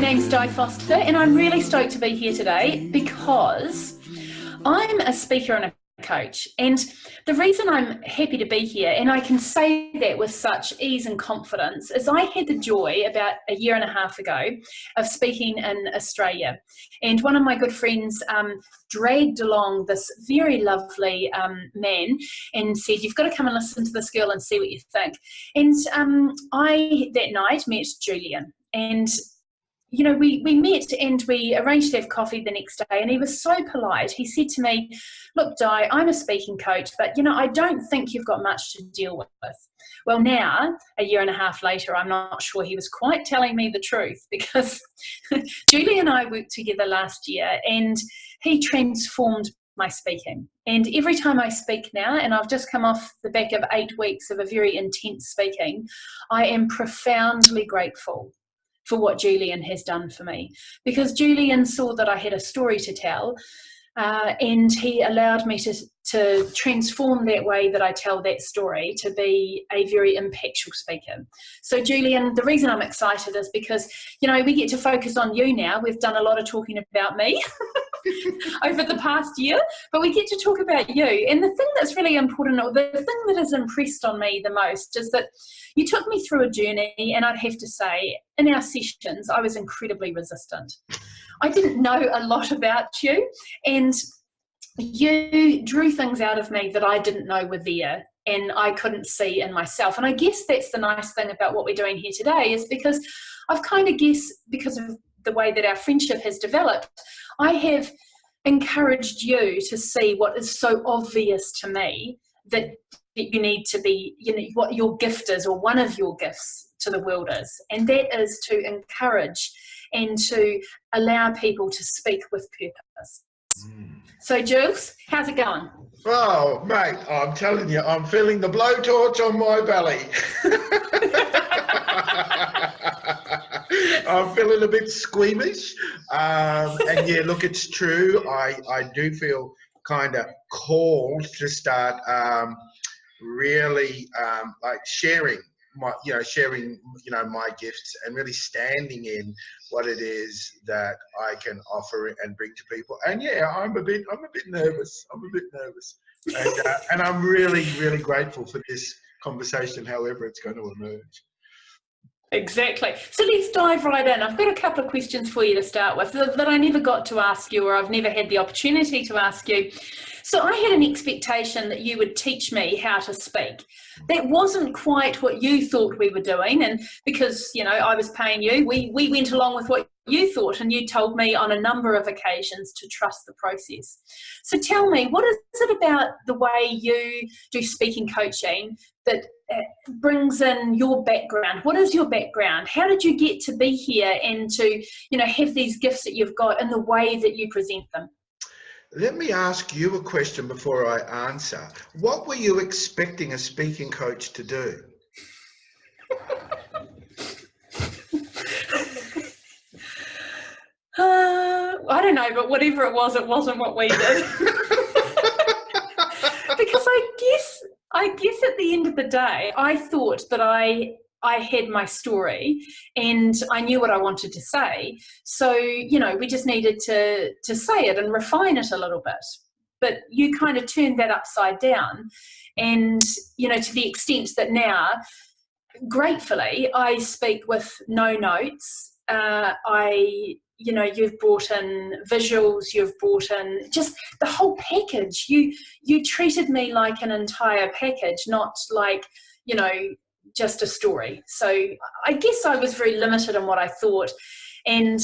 name's Di Foster, and I'm really stoked to be here today because I'm a speaker and a coach. And the reason I'm happy to be here, and I can say that with such ease and confidence, is I had the joy about a year and a half ago of speaking in Australia. And one of my good friends dragged along this very lovely man and said, "You've got to come and listen to this girl and see what you think." And I, that night, met Julian. And you know, we met and we arranged to have coffee the next day, and he was so polite. He said to me, "Look, Di, I'm a speaking coach, but, you know, I don't think you've got much to deal with." Well, now, a year and a half later, I'm not sure he was quite telling me the truth, because Julie and I worked together last year and he transformed my speaking. And every time I speak now, and I've just come off the back of 8 weeks of a very intense speaking, I am profoundly grateful for what Julian has done for me, because Julian saw that I had a story to tell, and he allowed me to transform that way that I tell that story to be a very impactful speaker. So Julian, the reason I'm excited is because, you know, we get to focus on you now. We've done a lot of talking about me over the past year, but we get to talk about you. And the thing that's really important, or the thing that has impressed on me the most, is that you took me through a journey, and I'd have to say, in our sessions, I was incredibly resistant. I didn't know a lot about you, and you drew things out of me that I didn't know were there and I couldn't see in myself. And I guess that's the nice thing about what we're doing here today, is because I've kind of guessed, because of the way that our friendship has developed, I have encouraged you to see what is so obvious to me, that you need to be, you know, what your gift is, or one of your gifts to the world is. And that is to encourage and to allow people to speak with purpose. So Jules, how's it going? Oh, mate, I'm telling you, I'm feeling the blowtorch on my belly. I'm feeling a bit squeamish. And yeah, look, it's true. I do feel kind of called to start really like sharing my gifts, and really standing in what it is that I can offer and bring to people. And yeah, I'm a bit nervous. And I'm really, really grateful for this conversation, however it's going to emerge. Exactly. So let's dive right in. I've got a couple of questions for you to start with that I never got to ask you, or I've never had the opportunity to ask you. So I had an expectation that you would teach me how to speak. That wasn't quite what you thought we were doing, and because, you know, I was paying you, we went along with what you thought, and you told me on a number of occasions to trust the process. So tell me, what is it about the way you do speaking coaching that brings in your background? What is your background? How did you get to be here and to, you know, have these gifts that you've got in the way that you present them? Let me ask you a question before I answer. What were you expecting a speaking coach to do? I don't know, but whatever it wasn't what we did. Because I guess at the end of the day, I thought that I had my story and I knew what I wanted to say. So, you know, we just needed to say it and refine it a little bit. But you kind of turned that upside down. And, you know, to the extent that now, gratefully, I speak with no notes. You know, you've brought in visuals, you've brought in just the whole package. You treated me like an entire package, not like, you know, just a story. So I guess I was very limited in what I thought. And,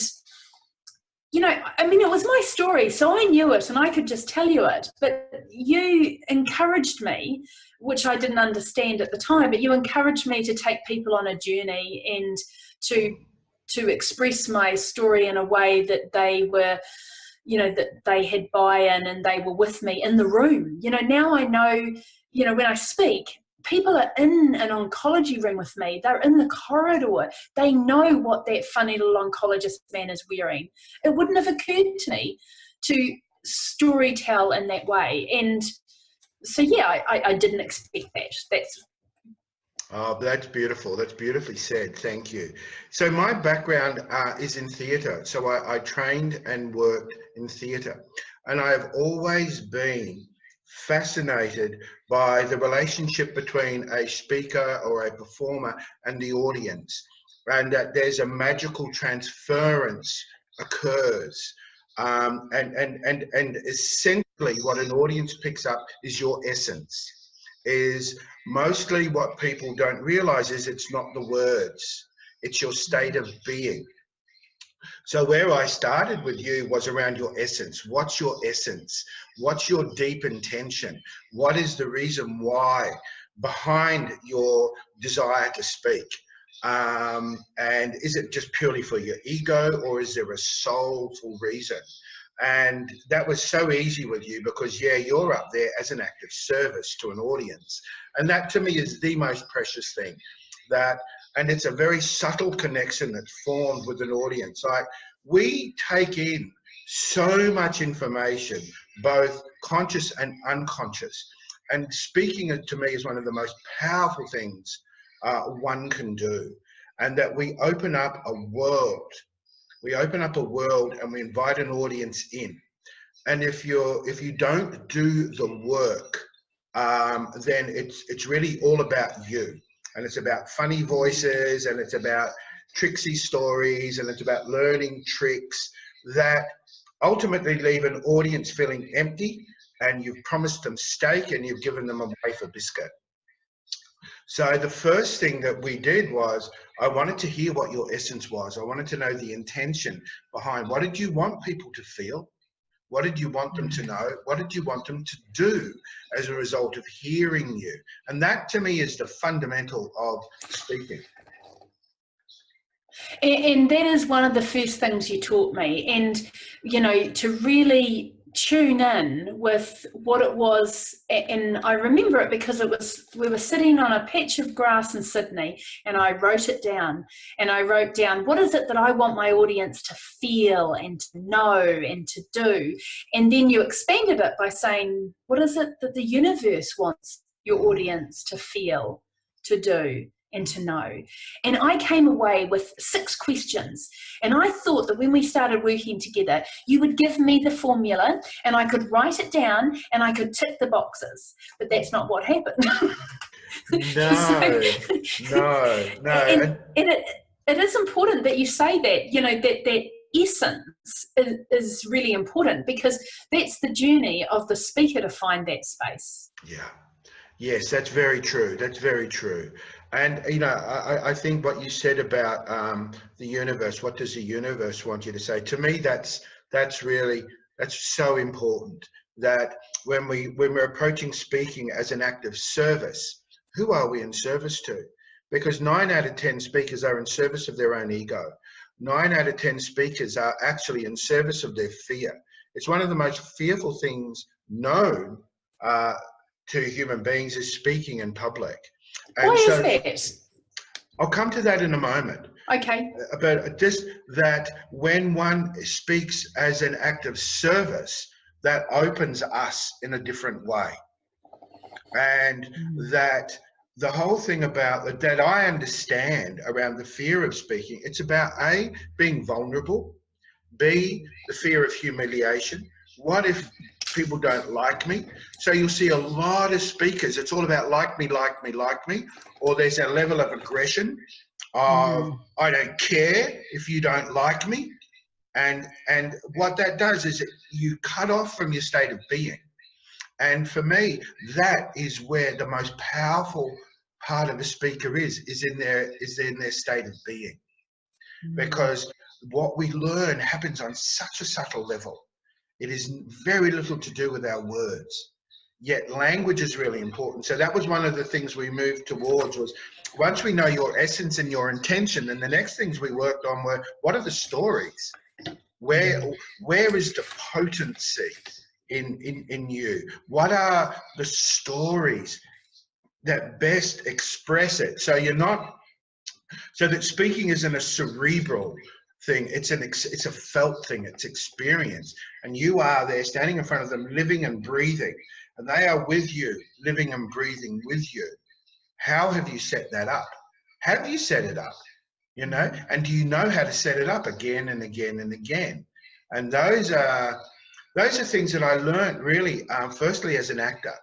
you know, I mean, it was my story, so I knew it and I could just tell you it. But you encouraged me, which I didn't understand at the time, but you encouraged me to take people on a journey and to express my story in a way that they were, you know, that they had buy-in and they were with me in the room. You know, now I know, you know, when I speak, people are in an oncology room with me. They're in the corridor. They know what that funny little oncologist man is wearing. It wouldn't have occurred to me to storytell in that way. And so, yeah, I didn't expect that. Oh, that's beautiful. That's beautifully said. Thank you. So my background is in theatre. So I trained and worked in theatre. And I have always been fascinated by the relationship between a speaker or a performer and the audience. And that there's a magical transference occurs. And essentially what an audience picks up is your essence, is mostly what people don't realize is it's not the words, it's your state of being. So where I started with you was around your essence. What's your essence? What's your deep intention? What is the reason why behind your desire to speak? And is it just purely for your ego, or is there a soulful reason? And that was so easy with you because, yeah, you're up there as an act of service to an audience. And that to me is the most precious thing. That, and it's a very subtle connection that's formed with an audience. Like, we take in so much information, both conscious and unconscious. And speaking to me is one of the most powerful things one can do. And that we open up a world. We open up a world and we invite an audience in. And if you don't do the work, then it's really all about you. And it's about funny voices, and it's about tricksy stories, and it's about learning tricks that ultimately leave an audience feeling empty, and you've promised them steak and you've given them a wafer biscuit. So the first thing that we did was, I wanted to hear what your essence was. I wanted to know the intention behind, what did you want people to feel? What did you want them to know? What did you want them to do as a result of hearing you? And that to me is the fundamental of speaking. And that is one of the first things you taught me. And, you know, to really tune in with what it was. And I remember it because we were sitting on a patch of grass in Sydney, and I wrote it down. And I wrote down, what is it that I want my audience to feel and to know and to do? And then you expanded it by saying, what is it that the universe wants your audience to feel, to do, and to know? And I came away with 6 questions. And I thought that when we started working together, you would give me the formula and I could write it down and I could tick the boxes. But that's not what happened. No. And it is important that you say that, you know, that essence is really important, because that's the journey of the speaker to find that space. Yeah. Yes, that's very true. That's very true. And, you know, I think what you said about the universe, what does the universe want you to say? To me, that's so important, that when we're approaching speaking as an act of service, who are we in service to? Because 9 out of 10 speakers are in service of their own ego. 9 out of 10 speakers are actually in service of their fear. It's one of the most fearful things known to human beings, is speaking in public. And why so, is that? I'll come to that in a moment. Okay. But just that when one speaks as an act of service, that opens us in a different way. And that the whole thing about that I understand around the fear of speaking, it's about A, being vulnerable, B, the fear of humiliation. What if people don't like me? So you'll see a lot of speakers, it's all about like me, or there's a level of aggression of I don't care if you don't like me. And what that does is you cut off from your state of being. And for me, that is where the most powerful part of a speaker is in their state of being. Because what we learn happens on such a subtle level. It is very little to do with our words. Yet language is really important. So that was one of the things we moved towards, was once we know your essence and your intention, then the next things we worked on were, what are the stories? Where is the potency in you? What are the stories that best express it? So so that speaking isn't a cerebral thing, it's a felt thing, it's experience. And you are there standing in front of them, living and breathing, and they are with you, living and breathing with you. how have you set that up? Have you set it up? You know, and do you know how to set it up again and again and again? And those are things that I learned really, firstly as an actor,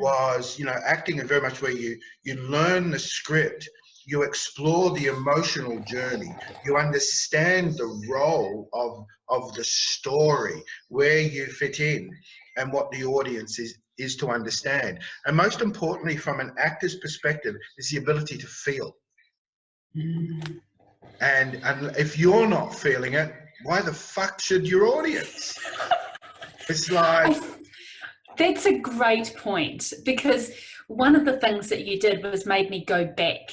was, you know, acting is very much where you learn the script, you explore the emotional journey, you understand the role of the story, where you fit in, and what the audience is to understand. And most importantly, from an actor's perspective, is the ability to feel. And if you're not feeling it, why the fuck should your audience? It's like... That's a great point, because one of the things that you did was made me go back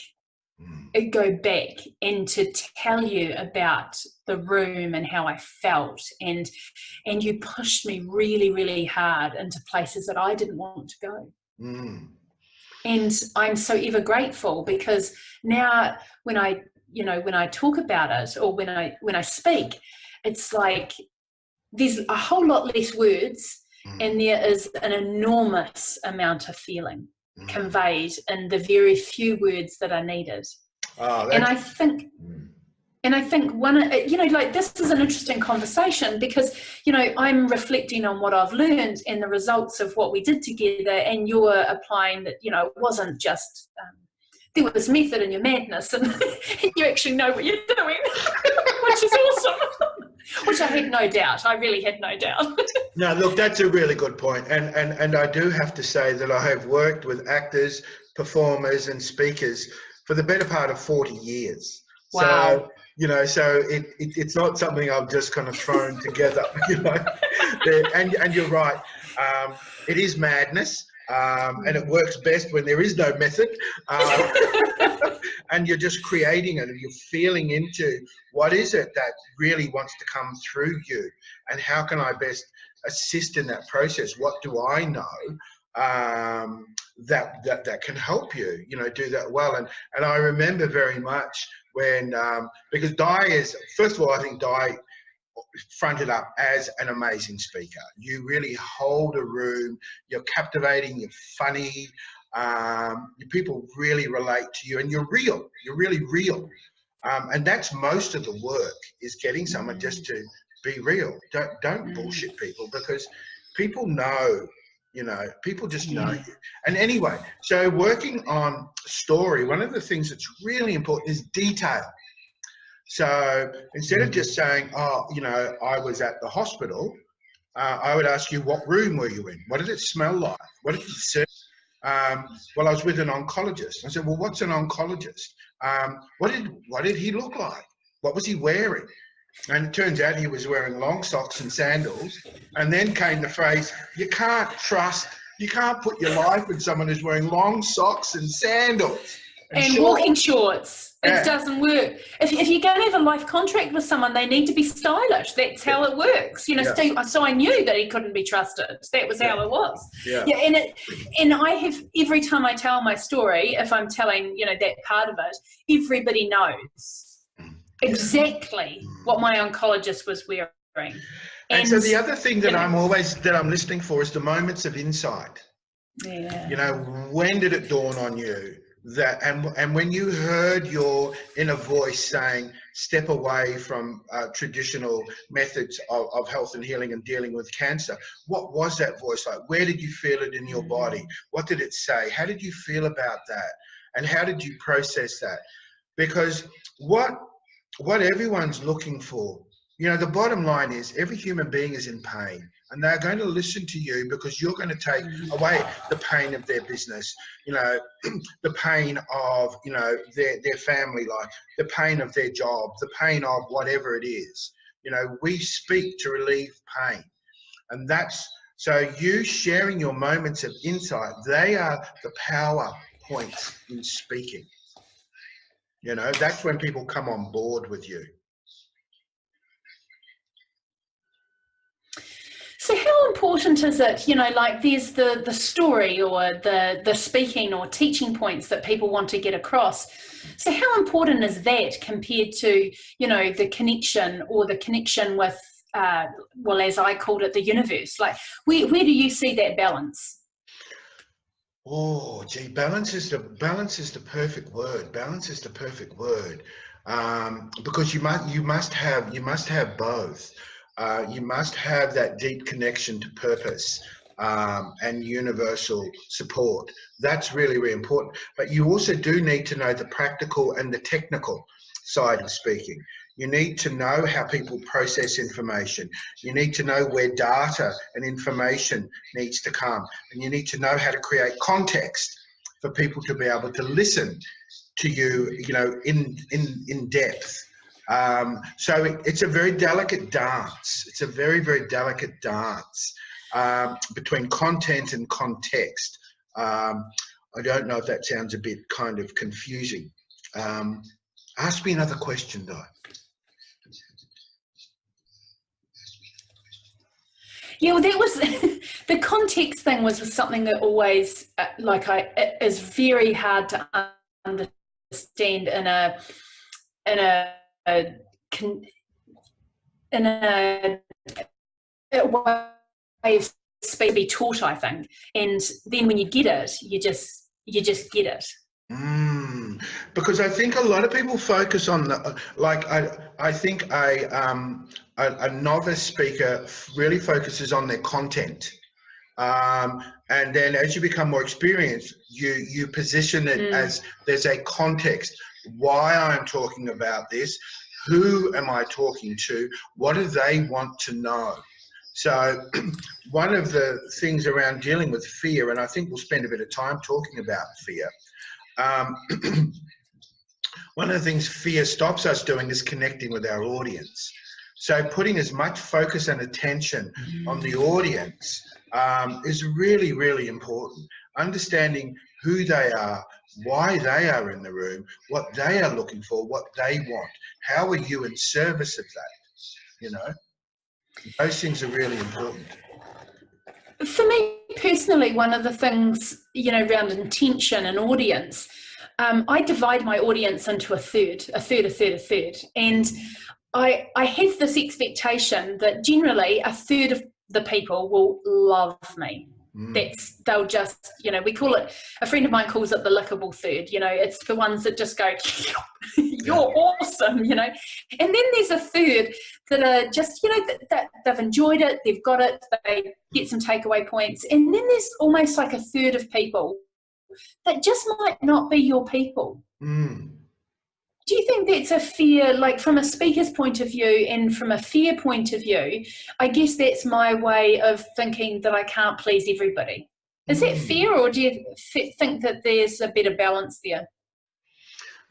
and to tell you about the room and how I felt, and you pushed me really, really hard into places that I didn't want to go. And I'm so ever grateful, because now when I talk about it, or when I speak, it's like there's a whole lot less words, and there is an enormous amount of feeling conveyed in the very few words that are needed. And I think one, you know, like, this is an interesting conversation, because, you know, I'm reflecting on what I've learned and the results of what we did together, and you're applying that, you know, it wasn't just, there was method in your madness, and you actually know what you're doing, which is awesome. Which I had no doubt. I really had no doubt. No, look, that's a really good point. And I do have to say that I have worked with actors, performers and speakers for the better part of 40 years. Wow. So, you know, so it's not something I've just kind of thrown together, you know. And you're right. It is madness. And it works best when there is no method. And you're just creating it, and you're feeling into what is it that really wants to come through you, and how can I best assist in that process? What do I know that can help you, you know, do that well? And I remember very much when, because Di is, first of all, I think Di fronted up as an amazing speaker. You really hold a room, you're captivating, you're funny, people really relate to you, and you're real, you're really real. And that's most of the work, is getting someone just to be real. Don't bullshit people, because people know, you know, people just know you. And anyway, so working on story, one of the things that's really important is detail. So instead of just saying, oh, you know, I was at the hospital, I would ask you, what room were you in? What did it smell like? What did you see? Well, I was with an oncologist. I said, well, what's an oncologist? What did he look like? What was he wearing? And it turns out he was wearing long socks and sandals. And then came the phrase, you can't put your life in someone who's wearing long socks and sandals. And walking shorts. It doesn't work. If you're going to have a life contract with someone, they need to be stylish. That's how it works. You know, so I knew that he couldn't be trusted. That was how it was. And I have, every time I tell my story, if I'm telling, you know, that part of it, everybody knows exactly what my oncologist was wearing. And so the other thing that I'm listening for is the moments of insight. Yeah. You know, when did it dawn on you that, and when you heard your inner voice saying, step away from traditional methods of health and healing and dealing with cancer, what was that voice like? Where did you feel it in your body? What did it say? How did you feel about that? And how did you process that? Because what everyone's looking for, you know, the bottom line is every human being is in pain, and they're going to listen to you because you're going to take away the pain of their business, you know, the pain of, you know, their family life, the pain of their job, the pain of whatever it is. You know, we speak to relieve pain. And that's, so you sharing your moments of insight, they are the power points in speaking. You know, that's when people come on board with you. So how important is it, you know, like there's the story or the speaking or teaching points that people want to get across. So how important is that compared to, you know, the connection with, well, as I called it, the universe? Like, where do you see that balance? Oh, gee, balance is the perfect word. Balance is the perfect word, because you must have both. You must have that deep connection to purpose, and universal support. That's really, really important. But you also do need to know the practical and the technical side of speaking. You need to know how people process information. You need to know where data and information needs to come, and you need to know how to create context for people to be able to listen to you, in depth. So it's a very delicate dance. It's a very, very delicate dance, between content and context. I don't know if that sounds a bit kind of confusing. Um, Ask me another question, Di. Yeah, well, that was the context thing was something that always, it is very hard to understand in a con- in a way of speech be taught, I think. And then when you get it, you just get it. Because I think a lot of people focus on I think a novice speaker really focuses on their content. And then as you become more experienced, you position it as there's a context. Why I'm talking about this, who am I talking to, what do they want to know? So one of the things around dealing with fear, and I think we'll spend a bit of time talking about fear, um, one of the things fear stops us doing is connecting with our audience. So putting as much focus and attention on the audience, is really, really important. Understanding who they are, why they are in the room, what they are looking for, what they want. How are you in service of that? Those things are really important. For me personally, one of the things, around intention and audience, I divide my audience into a third, a third, a third, a third. And I have this expectation that generally a third of the people will love me. They'll just, we call it, a friend of mine calls it the lickable third. It's the ones that just go, you're awesome, and then there's a third that are just, that they've enjoyed it, they've got it, they get some takeaway points. And then there's almost like a third of people that just might not be your people. Do you think that's a fear, like from a speaker's point of view and from a fear point of view? I guess that's my way of thinking that I can't please everybody. Is that fair, or do you think that there's a better balance there?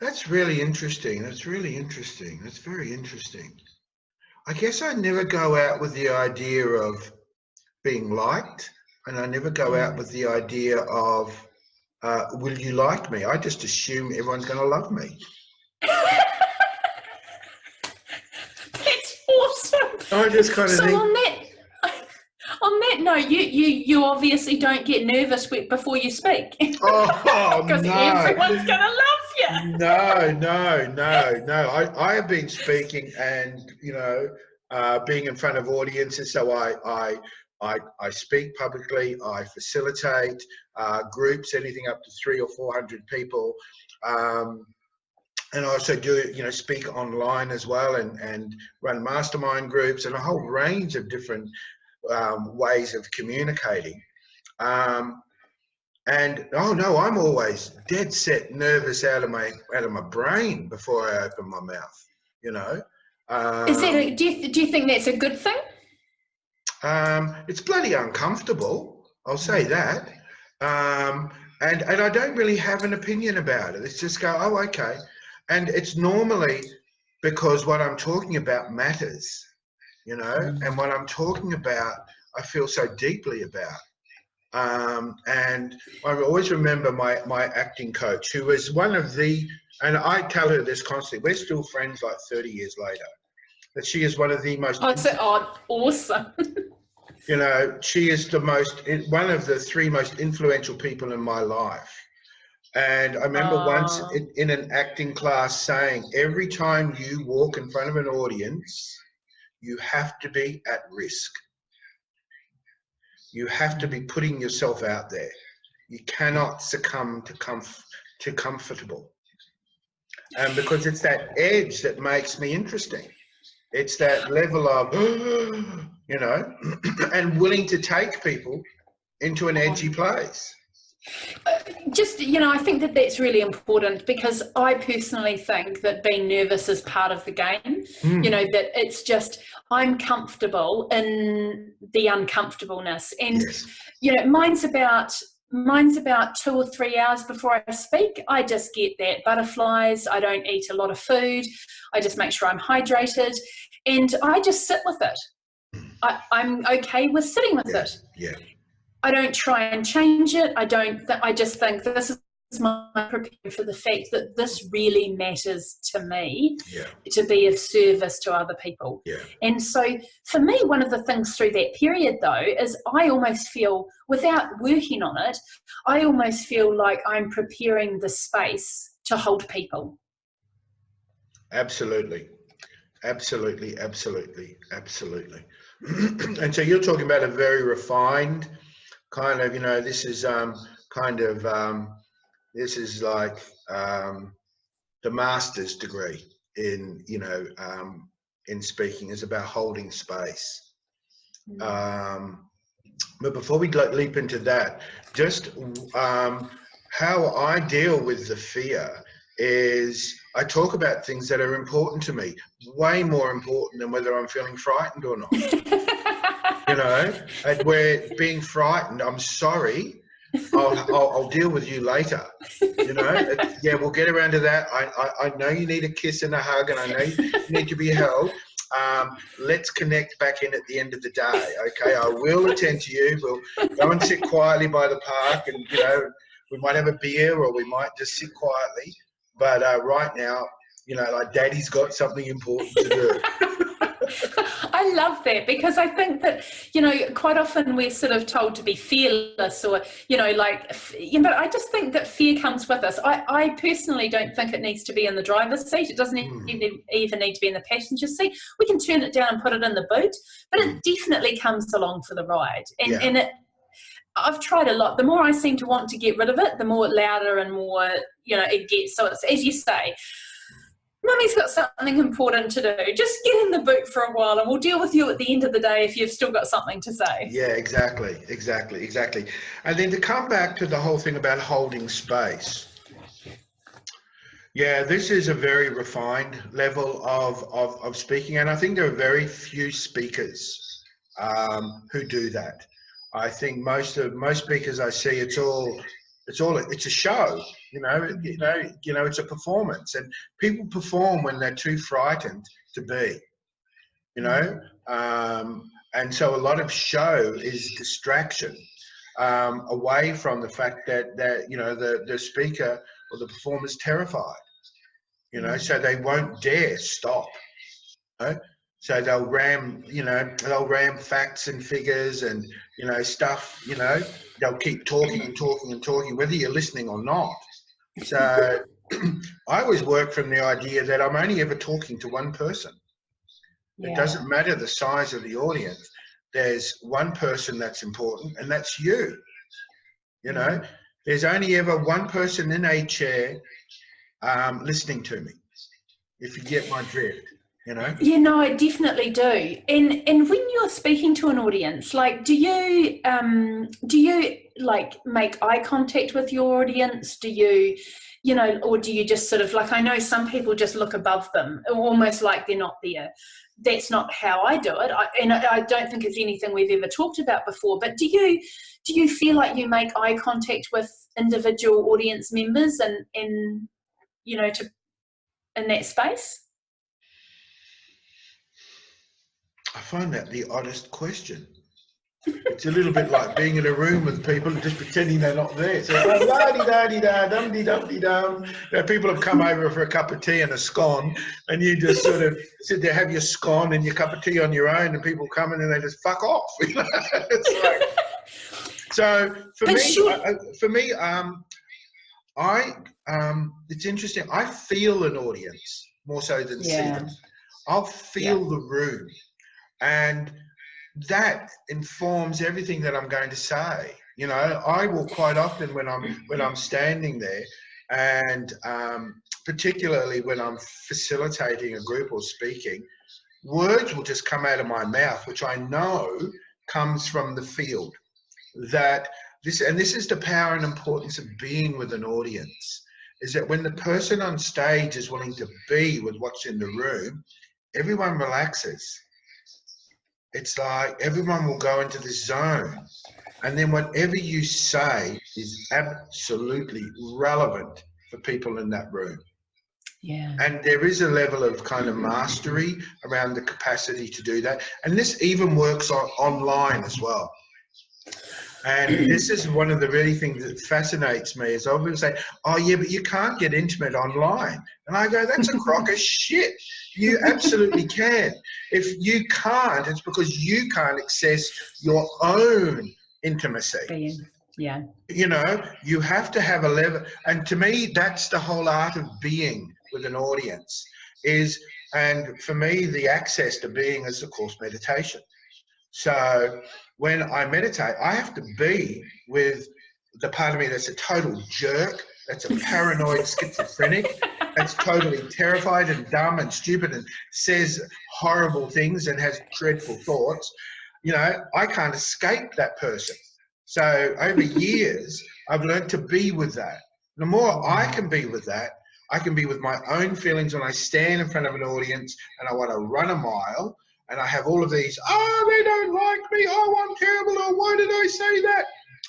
That's really interesting. That's really interesting. That's very interesting. I guess I never go out with the idea of being liked, and I never go out with the idea of, will you like me? I just assume everyone's going to love me. That's awesome. I just kind of So think, on that note, you obviously don't get nervous before you speak. oh Because no, everyone's going to love you. no. I have been speaking and being in front of audiences. So I speak publicly. I facilitate groups, anything up to 300 or 400 people. And I also do, speak online as well, and run mastermind groups and a whole range of different ways of communicating. And oh no, I'm always dead set nervous out of my brain before I open my mouth. Is that do you think that's a good thing? It's bloody uncomfortable. I'll say that. And I don't really have an opinion about it. It's just go, oh, okay. And it's normally because what I'm talking about matters, and what I'm talking about, I feel so deeply about. And I always remember my acting coach, who was one of the, and I tell her this constantly, we're still friends like 30 years later, that she is one of the most... awesome. She is one of the three most influential people in my life. And I remember once in an acting class saying, every time you walk in front of an audience, you have to be at risk. You have to be putting yourself out there. You cannot succumb to comfortable. And because it's that edge that makes me interesting. It's that level of, you know, and willing to take people into an edgy place. Just, I think that that's really important, because I personally think that being nervous is part of the game. That it's just, I'm comfortable in the uncomfortableness. And, Yes. mine's about 2 or 3 hours before I speak. I just get that butterflies. I don't eat a lot of food. I just make sure I'm hydrated, and I just sit with it. I'm okay with sitting with it. Yeah. I don't try and change it. I just think this is my preparing for the fact that this really matters to me, to be of service to other people. Yeah. And so for me, one of the things through that period, though, is I almost feel, without working on it, I almost feel like I'm preparing the space to hold people. Absolutely. Absolutely. Absolutely. Absolutely. And so you're talking about a very refined kind of, this is this is like the master's degree in, in speaking, is about holding space. But before we leap into that, just how I deal with the fear is I talk about things that are important to me, way more important than whether I'm feeling frightened or not. And where being frightened, I'm sorry, I'll deal with you later. We'll get around to that. I know you need a kiss and a hug, and I know you need to be held. Let's connect back in at the end of the day, okay? I will attend to you. We'll go and sit quietly by the park, and we might have a beer, or we might just sit quietly. But right now, like Daddy's got something important to do. I love that, because I think that, quite often we're sort of told to be fearless, or, but I just think that fear comes with us. I personally don't think it needs to be in the driver's seat. It doesn't even need to be in the passenger seat. We can turn it down and put it in the boot, but it definitely comes along for the ride. And I've tried a lot. The more I seem to want to get rid of it, the more louder and more, it gets. So it's, as you say, Mummy's got something important to do. Just get in the boot for a while, and we'll deal with you at the end of the day if you've still got something to say. Yeah, exactly. And then to come back to the whole thing about holding space. Yeah, this is a very refined level of speaking, and I think there are very few speakers who do that. I think most speakers I see, it's a show. It's a performance, and people perform when they're too frightened to be. And so a lot of show is distraction away from the fact that the speaker or the performer's terrified. So they won't dare stop. So they'll ram facts and figures and stuff. They'll keep talking and talking and talking, whether you're listening or not. So I always work from the idea that I'm only ever talking to one person. It doesn't matter the size of the audience. There's one person that's important, and that's you. There's only ever one person in a chair listening to me, if you get my drift. Yeah, no, I definitely do. And when you're speaking to an audience, like, do you like make eye contact with your audience? Do you, or do you just sort of, like, I know some people just look above them, almost like they're not there. That's not how I do it. I don't think it's anything we've ever talked about before. But do you feel like you make eye contact with individual audience members and in that space? I find that the oddest question. It's a little bit like being in a room with people and just pretending they're not there. So, da-dee-da-dee-da, people have come over for a cup of tea and a scone, and you just sort of sit there, have your scone and your cup of tea on your own, and people come in and they just fuck off. It's like, so for me, it's interesting. I feel an audience more so than see them. I'll feel the room. And that informs everything that I'm going to say. You know, I will quite often when I'm standing there, and particularly when I'm facilitating a group or speaking, words will just come out of my mouth, which I know comes from the field. That this is the power and importance of being with an audience, is that when the person on stage is willing to be with what's in the room, everyone relaxes. It's like everyone will go into this zone, and then whatever you say is absolutely relevant for people in that room. Yeah. And there is a level of kind of mastery around the capacity to do that. And this even works online as well. And this is one of the really things that fascinates me, is often say, oh yeah, but you can't get intimate online. And I go, that's a crock of shit. You absolutely can. If you can't, it's because you can't access your own intimacy. Yeah. You know, you have to have a level. And to me, that's the whole art of being with an audience and for me, the access to being is, of course, meditation. So when I meditate, I have to be with the part of me that's a total jerk, that's a paranoid schizophrenic, that's totally terrified and dumb and stupid and says horrible things and has dreadful thoughts. You know, I can't escape that person. So over years, I've learned to be with that. The more I can be with that, I can be with my own feelings when I stand in front of an audience and I want to run a mile. And I have all of these, oh, they don't like me, oh, I'm terrible, oh, why did I say that?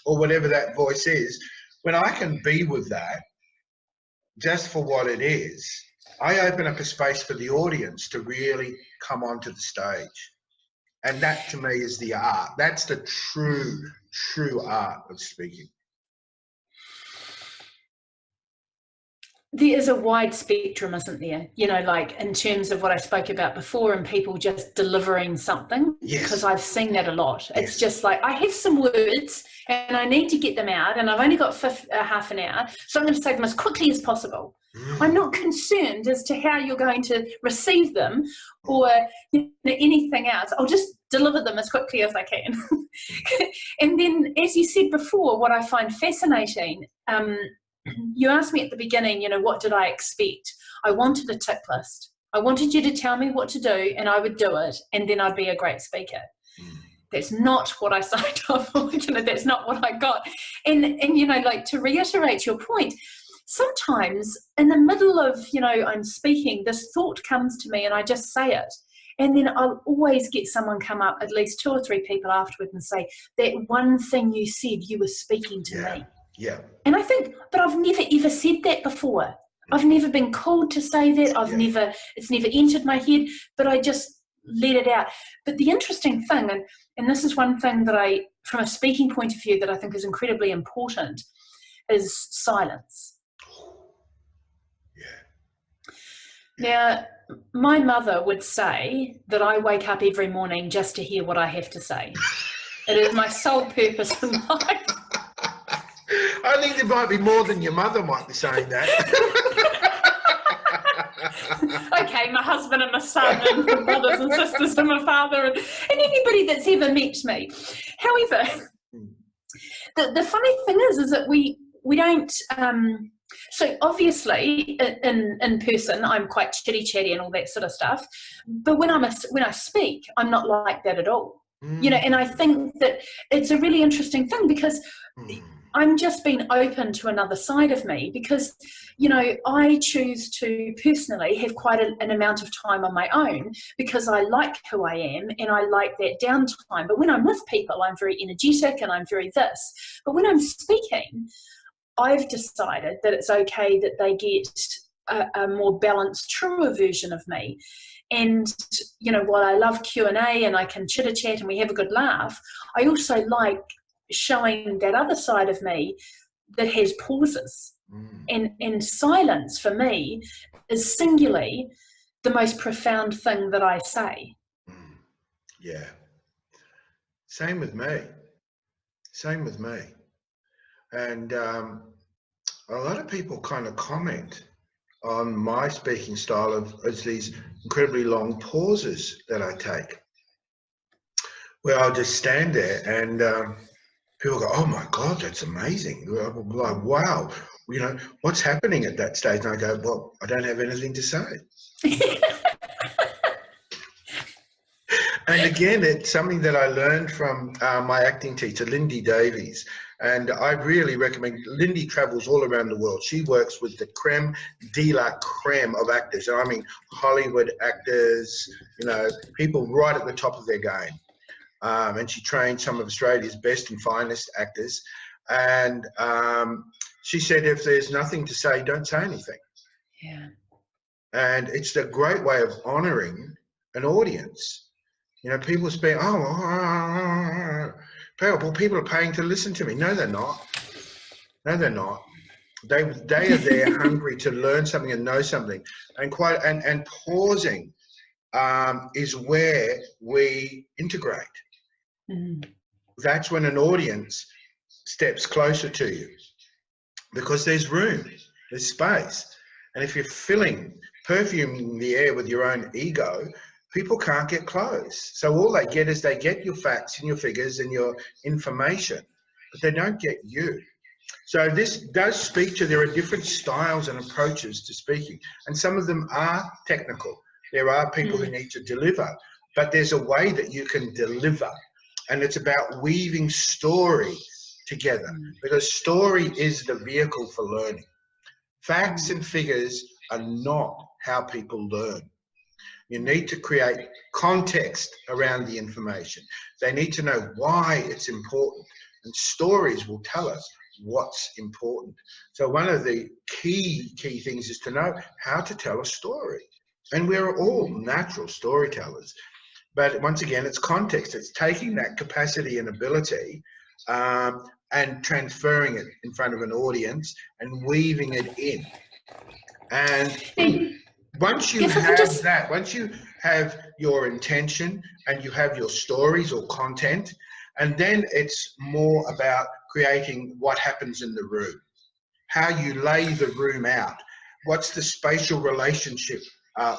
Or whatever that voice is. When I can be with that, just for what it is, I open up a space for the audience to really come onto the stage. And that, to me, is the art. That's the true art of speaking. There is a wide spectrum, isn't there? You know, like in terms of what I spoke about before and people just delivering something. Yes. Because I've seen that a lot. Yes. It's just like, I have some words and I need to get them out and I've only got half an hour, so I'm going to say them as quickly as possible. I'm not concerned as to how you're going to receive them or anything else. I'll just deliver them as quickly as I can. And then, as you said before, what I find fascinating, you asked me at the beginning, you know, what did I expect? I wanted a tick list. I wanted you to tell me what to do and I would do it and then I'd be a great speaker. That's not what I signed up for. You know, that's not what I got. And you know, like, to reiterate your point, sometimes in the middle of, you know, I'm speaking, this thought comes to me and I just say it. And then I'll always get someone come up, at least 2 or 3 people afterwards, and say, that one thing you said, you were speaking to me. Yeah. And I think, but I've never ever said that before. I've never been called to say that. It's never entered my head, but I just let it out. But the interesting thing, and this is one thing that from a speaking point of view, that I think is incredibly important, is silence. Now, my mother would say that I wake up every morning just to hear what I have to say. It is my sole purpose in life. I think there might be more than your mother might be saying that. Okay, my husband and my son and my brothers and sisters and my father and anybody that's ever met me. However, the funny thing is that we don't... so obviously in person I'm quite chitty chatty and all that sort of stuff, but when I speak, I'm not like that at all. You know, and I think that it's a really interesting thing because I'm just being open to another side of me because, you know, I choose to personally have quite an amount of time on my own because I like who I am and I like that downtime. But when I'm with people, I'm very energetic and I'm very this. But when I'm speaking, I've decided that it's okay that they get a more balanced, truer version of me. And, you know, while I love Q&A and I can chitter-chat and we have a good laugh, I also like showing that other side of me that has pauses. And silence for me is singularly the most profound thing that I say. Yeah. Same with me. Same with me. And a lot of people kind of comment on my speaking style as these incredibly long pauses that I take, where I'll just stand there and people go, oh my God, that's amazing. Like, wow, you know, what's happening at that stage? And I go, well, I don't have anything to say. And again, it's something that I learned from my acting teacher, Lindy Davies. And I really recommend, Lindy travels all around the world. She works with the creme de la creme of actors. And I mean, Hollywood actors, you know, people right at the top of their game. And she trained some of Australia's best and finest actors. And she said, if there's nothing to say, don't say anything. Yeah. And it's a great way of honouring an audience. You know, people speak, people are paying to listen to me. No, they're not. No, they're not. They are there hungry to learn something and know something. And pausing is where we integrate. Mm. That's when an audience steps closer to you, because there's room, there's space. And if you're perfuming the air with your own ego, people can't get close. So all they get is they get your facts and your figures and your information, but they don't get you. So this does speak to, there are different styles and approaches to speaking, and some of them are technical. There are people who need to deliver, but there's a way that you can deliver, and it's about weaving story together, because story is the vehicle for learning. Facts and figures are not how people learn. You need to create context around the information. They need to know why it's important, and stories will tell us what's important. So one of the key things is to know how to tell a story. And we're all natural storytellers. But once again, it's context. It's taking that capacity and ability and transferring it in front of an audience and weaving it in. And once you have that, once you have your intention and you have your stories or content, and then it's more about creating what happens in the room, how you lay the room out, what's the spatial relationship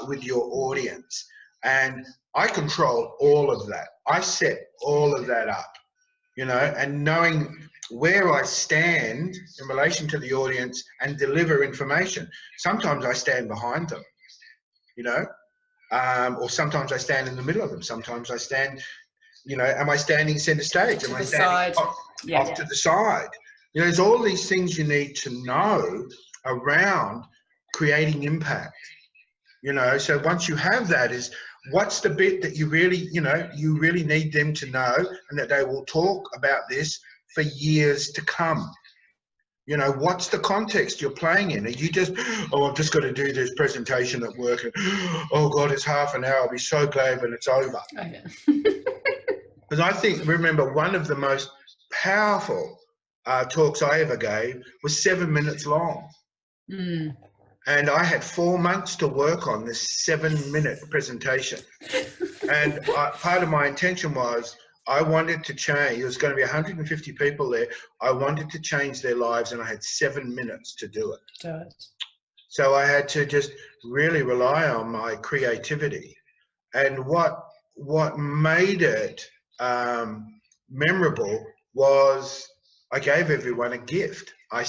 with your audience. And I control all of that. I set all of that up, you know, and knowing where I stand in relation to the audience and deliver information. Sometimes I stand behind them, you know, or sometimes I stand in the middle of them. Sometimes I stand, you know, am I standing center stage? Am I standing off to the side? You know, there's all these things you need to know around creating impact. You know, so once you have that, is what's the bit that you really, you know, you really need them to know, and that they will talk about this for years to come. You know, what's the context you're playing in? Are you just, oh, I've just got to do this presentation at work, and oh God, it's half an hour, I'll be so glad when it's over. Okay. Because I think, remember, one of the most powerful talks I ever gave was 7 minutes long. And I had 4 months to work on this 7-minute presentation. And part of my intention was, I wanted to change, there was going to be 150 people there. I wanted to change their lives, and I had 7 minutes to do it. So I had to just really rely on my creativity. And what made it memorable was I gave everyone a gift. I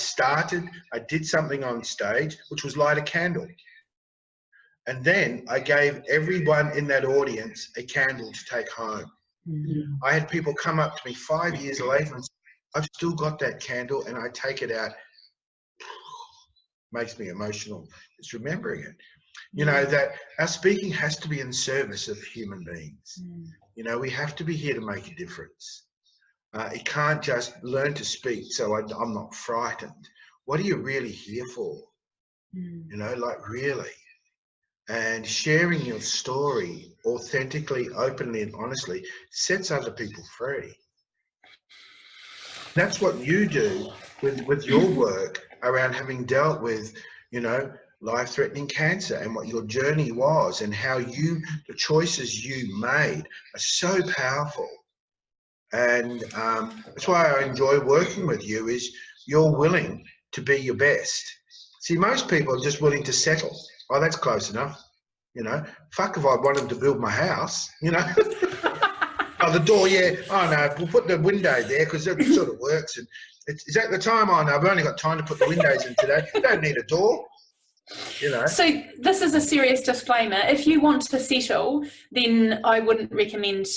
did something on stage, which was light a candle. And then I gave everyone in that audience a candle to take home. I had people come up to me 5 years later and say, I've still got that candle, and I take it out. Makes me emotional just remembering it. You know, that our speaking has to be in service of human beings. You know, we have to be here to make a difference. It can't just learn to speak so I'm not frightened. What are you really here for? You know, like really. And sharing your story authentically, openly, and honestly sets other people free. That's what you do with your work around having dealt with, you know, life-threatening cancer, and what your journey was, and how the choices you made are so powerful. And that's why I enjoy working with you, is you're willing to be your best. See, most people are just willing to settle. Oh, that's close enough. You know, fuck if I wanted to build my house, you know. Oh, the door, yeah. Oh, no, we'll put the window there because it sort of works. And is that the time? Oh, no, I've only got time to put the windows in today. Don't need a door. You know. So this is a serious disclaimer. If you want to settle, then I wouldn't recommend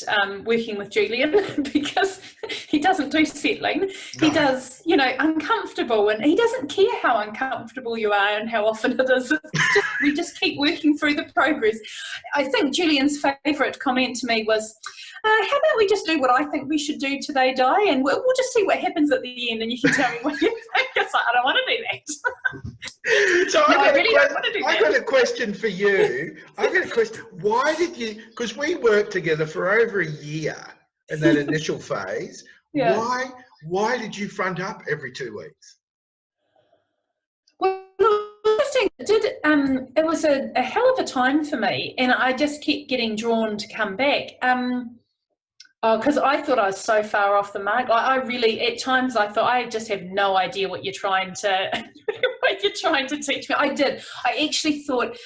working with Julian because he doesn't do settling. He does, uncomfortable, and he doesn't care how uncomfortable you are and how often it is. We just keep working through the progress. I think Julian's favourite comment to me was, how about we just do what I think we should do today, Di, and we'll just see what happens at the end, and you can tell me what you think. It's like, I don't want to do that. So No, I really don't want to do that. got a question for you. I've got a question. Why did you, because we worked together for over a year in that initial phase, Yeah. why did you front up every 2 weeks? Well, interesting. It was a hell of a time for me, and I just kept getting drawn to come back. Because I thought I was so far off the mark. I really, at times, I thought I just have no idea what you're trying to teach me. I did. I actually thought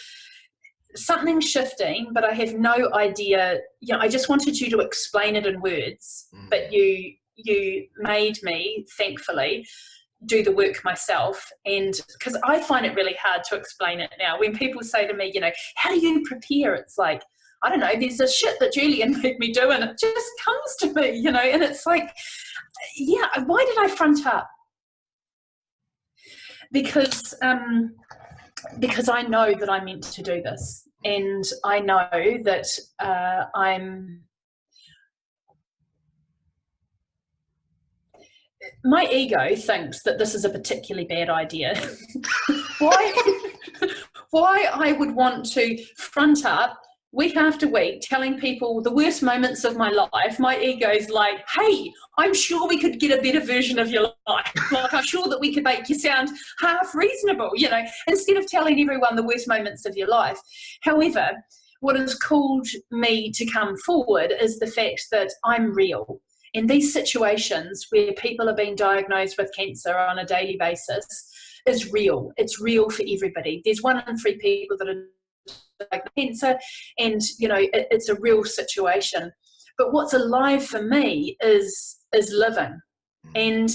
something's shifting, but I have no idea. I just wanted you to explain it in words, but you made me, thankfully, do the work myself. And because I find it really hard to explain it now. When people say to me, how do you prepare? It's like, I don't know, there's a shit that Julian made me do and it just comes to me, and it's like, yeah, why did I front up? Because I know that I'm meant to do this, and I know that my ego thinks that this is a particularly bad idea. Why I would want to front up week after week telling people the worst moments of my life. My ego's like, hey, I'm sure we could get a better version of your life. Like, I'm sure that we could make you sound half reasonable, instead of telling everyone the worst moments of your life. However, what has called me to come forward is the fact that I'm real. In these situations where people are being diagnosed with cancer on a daily basis is real. It's real for everybody. There's 1 in 3 people that are cancer, and it's a real situation. But what's alive for me is living, and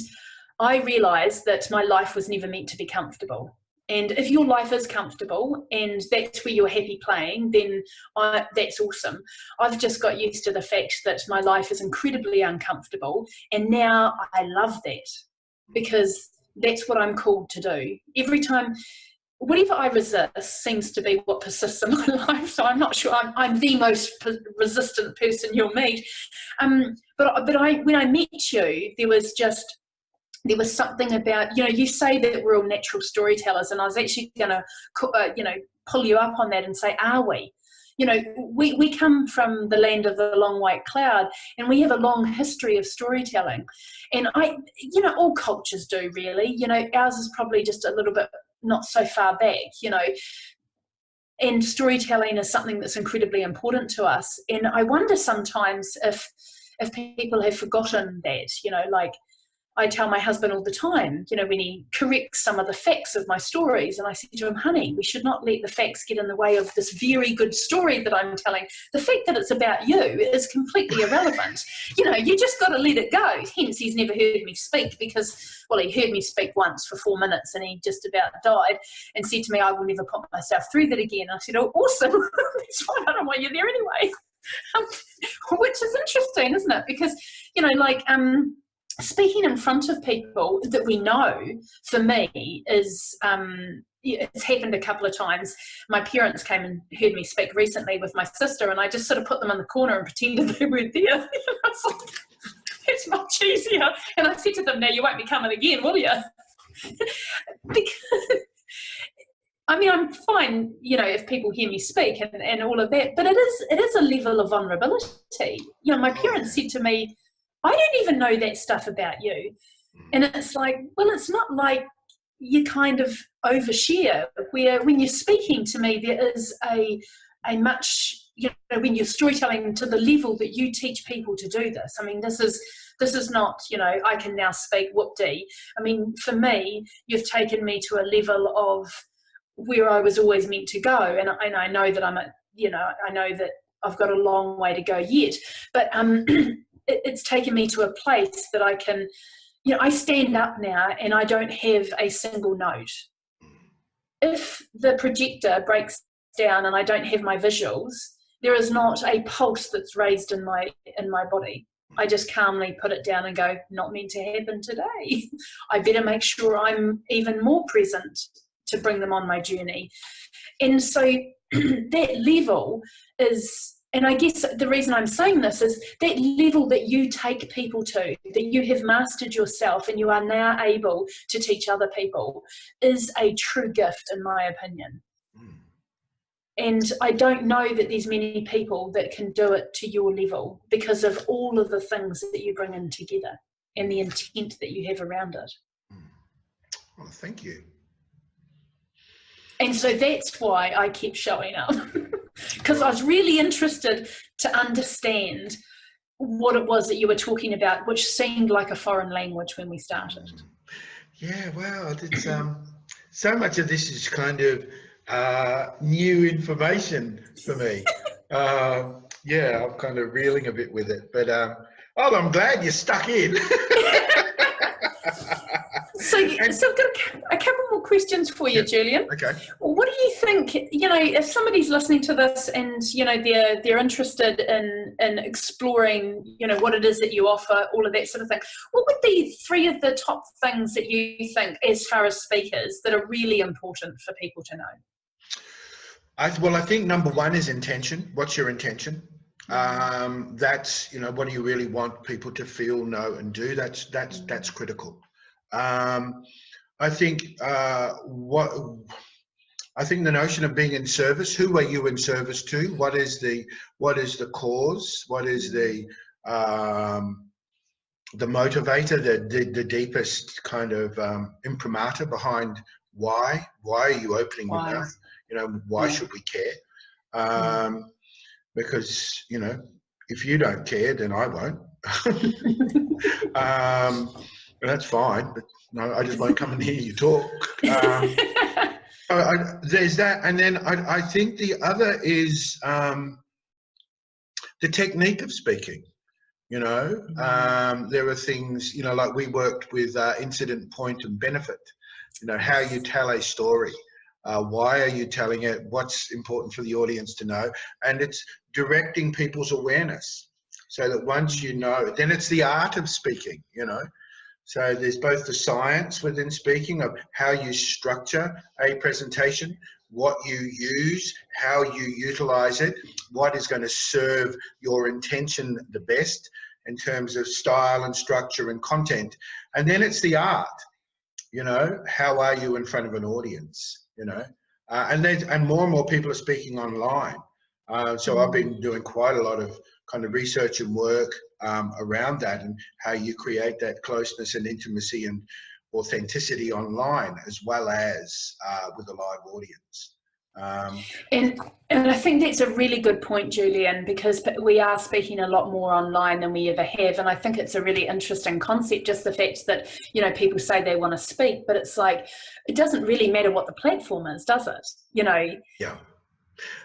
I realised that my life was never meant to be comfortable. And if your life is comfortable and that's where you're happy playing, then that's awesome. I've just got used to the fact that my life is incredibly uncomfortable, and now I love that because that's what I'm called to do. Every time, whatever I resist seems to be what persists in my life. So I'm not sure I'm the most resistant person you'll meet. But when I met you, there was something about, you say that we're all natural storytellers, and I was actually going to, pull you up on that and say, are we? We come from the land of the long white cloud, and we have a long history of storytelling. And all cultures do really. Ours is probably just a little bit not so far back, and storytelling is something that's incredibly important to us. And I wonder sometimes if people have forgotten that, like I tell my husband all the time, when he corrects some of the facts of my stories, and I say to him, honey, we should not let the facts get in the way of this very good story that I'm telling. The fact that it's about you is completely irrelevant. You just got to let it go. Hence, he's never heard me speak because, well, he heard me speak once for 4 minutes and he just about died and said to me, I will never put myself through that again. I said, oh, awesome. That's fine. I don't want you there anyway. Which is interesting, isn't it? Because, speaking in front of people that we know, for me, is it's happened a couple of times. My parents came and heard me speak recently with my sister, and I just sort of put them in the corner and pretended they weren't there. It's like, it's much easier. And I said to them, now you won't be coming again, will you? Because, I'm fine, if people hear me speak and all of that, but it is a level of vulnerability. My parents said to me, I don't even know that stuff about you. And it's like, well, it's not like you kind of overshare, where when you're speaking to me, there is a much, when you're storytelling to the level that you teach people to do this. This is not, I can now speak whoop-dee. For me, you've taken me to a level of where I was always meant to go. And I know that I know that I've got a long way to go yet, but it's taken me to a place that I can, I stand up now and I don't have a single note. If the projector breaks down and I don't have my visuals, there is not a pulse that's raised in my body. I just calmly put it down and go, not meant to happen today. I better make sure I'm even more present to bring them on my journey. And so that level is, and I guess the reason I'm saying this is that level that you take people to, that you have mastered yourself and you are now able to teach other people, is a true gift, in my opinion. And I don't know that there's many people that can do it to your level because of all of the things that you bring in together and the intent that you have around it. Well, thank you. And so that's why I kept showing up, because I was really interested to understand what it was that you were talking about, which seemed like a foreign language when we started. Yeah, well, it's so much of this is kind of new information for me. Yeah, I'm kind of reeling a bit with it, but I'm glad you're stuck in. So I've got a couple more questions for you, Julian. Okay. Well, what do you think, if somebody's listening to this and, they're interested in exploring, what it is that you offer, all of that sort of thing, what would be 3 of the top things that you think, as far as speakers, that are really important for people to know? I think number 1 is intention. What's your intention? That's, what do you really want people to feel, know, and do? That's critical. I think the notion of being in service. Who are you in service to? What is the cause? What is the motivator? The deepest kind of imprimatur behind why? Why are you opening your mouth? Why should we care? Because if you don't care, then I won't. That's fine, but no, I just won't come and hear you talk. There's that, and then I think the other is the technique of speaking. There are things, like we worked with incident, point, and benefit. How you tell a story. Why are you telling it? What's important for the audience to know? And it's directing people's awareness so that once you know, then it's the art of speaking, So there's both the science within speaking of how you structure a presentation, what you use, how you utilize it, what is going to serve your intention the best in terms of style and structure and content. And then it's the art, how are you in front of an audience, and more and more people are speaking online. So I've been doing quite a lot of kind of research and work around that and how you create that closeness and intimacy and authenticity online as well as with a live audience. And I think that's a really good point, Julian, because we are speaking a lot more online than we ever have. And I think it's a really interesting concept, just the fact that, people say they want to speak, but it's like, it doesn't really matter what the platform is, does it? Yeah.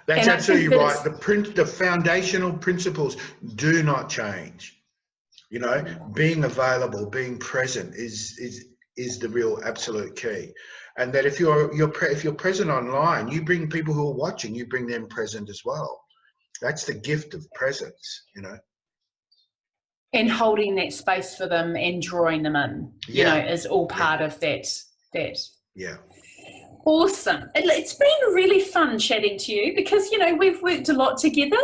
That's absolutely right. The foundational principles do not change. Being available, being present is the real absolute key. And that if you're present online, you bring people who are watching, you bring them present as well. That's the gift of presence, And holding that space for them and drawing them in, is all part of that. Yeah. Awesome. It's been really fun chatting to you because, we've worked a lot together,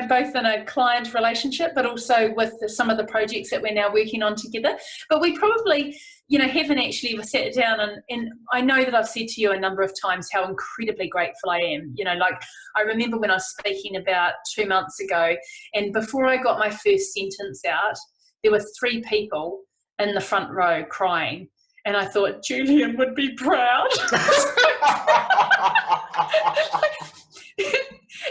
both in a client relationship, but also with some of the projects that we're now working on together. But we probably, haven't actually ever sat down and I know that I've said to you a number of times how incredibly grateful I am. I remember when I was speaking about 2 months ago, and before I got my first sentence out, there were 3 people in the front row crying. And I thought, Julian would be proud.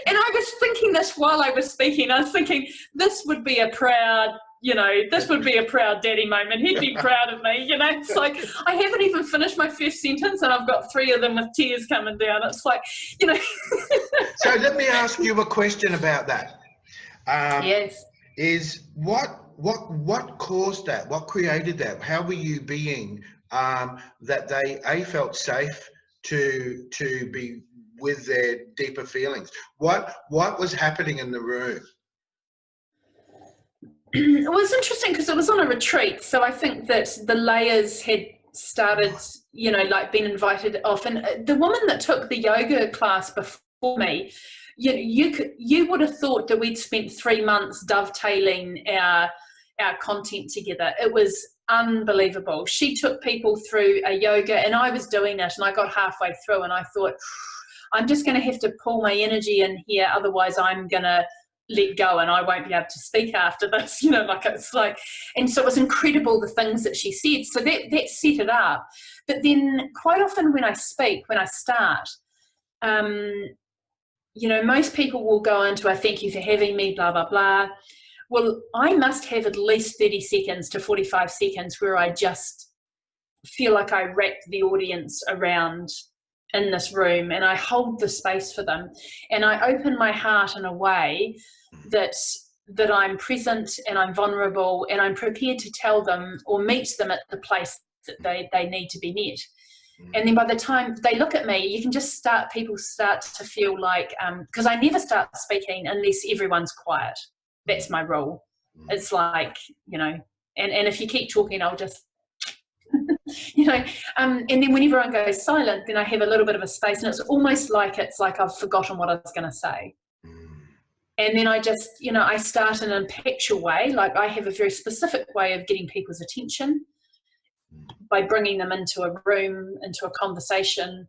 And I was thinking this while I was speaking. I was thinking, this would be a proud daddy moment. He'd be proud of me. It's like, I haven't even finished my first sentence and I've got 3 of them with tears coming down. It's like, So let me ask you a question about that. Yes. Is what caused that? What created that? How were you being that they felt safe to be with their deeper feelings? What was happening in the room? It was interesting because it was on a retreat, so I think that the layers had started, like being invited off. And the woman that took the yoga class before me, you would have thought that we'd spent 3 months dovetailing our content together. It was unbelievable. She took people through a yoga, and I was doing it, and I got halfway through, and I thought, I'm just going to have to pull my energy in here, otherwise I'm going to let go and I won't be able to speak after this, and so it was incredible the things that she said. So that set it up. But then quite often when I start, most people will go into a thank you for having me, blah, blah, blah. Well, I must have at least 30 seconds to 45 seconds where I just feel like I wrap the audience around in this room and I hold the space for them and I open my heart in a way that I'm present and I'm vulnerable and I'm prepared to tell them or meet them at the place that they need to be met. And then by the time they look at me, you can just people start to feel like, because I never start speaking unless everyone's quiet. That's my rule. It's like, and if you keep talking, I'll just, and then when everyone goes silent, then I have a little bit of a space and it's almost like I've forgotten what I was going to say. And then I just, I start in an impactful way. Like I have a very specific way of getting people's attention by bringing them into a room, into a conversation.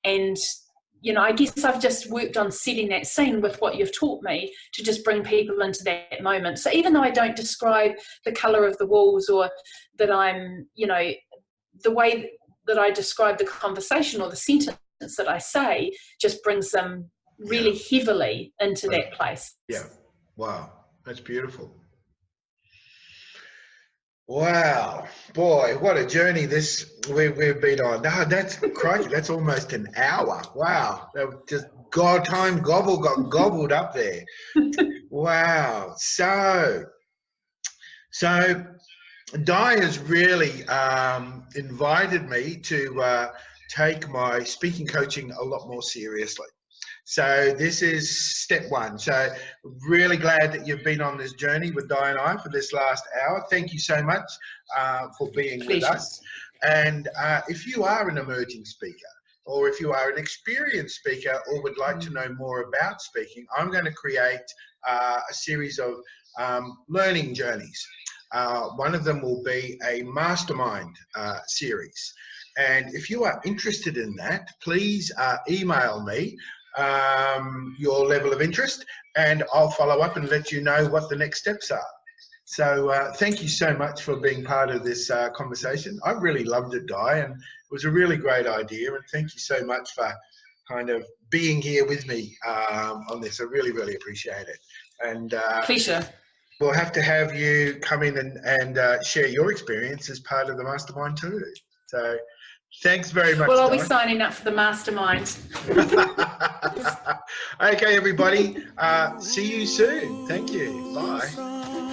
And, I guess I've just worked on setting that scene with what you've taught me to just bring people into that moment. So even though I don't describe the colour of the walls or that I'm, the way that I describe the conversation or the sentence that I say just brings them really heavily into that place. Yeah. Wow. That's beautiful. Wow, boy, what a journey we've been on. No, that's crikey, that's almost an hour. Wow, that just time got gobbled up there. Wow. So Di has really invited me to take my speaking coaching a lot more seriously. So this is step one. So really glad that you've been on this journey with Di and I for this last hour. Thank you so much for being with us. And if you are an emerging speaker or if you are an experienced speaker or would like to know more about speaking, I'm going to create a series of learning journeys. One of them will be a mastermind series. And if you are interested in that, please email me your level of interest and I'll follow up and let you know what the next steps are. So thank you so much for being part of this conversation. I really loved it, Di, and it was a really great idea, and thank you so much for kind of being here with me on this. I really, really appreciate it. And pleasure. We'll have to have you come in and share your experience as part of the mastermind too. So thanks very much. Well, I'll be signing up for the mastermind. Okay, everybody. See you soon. Thank you. Bye.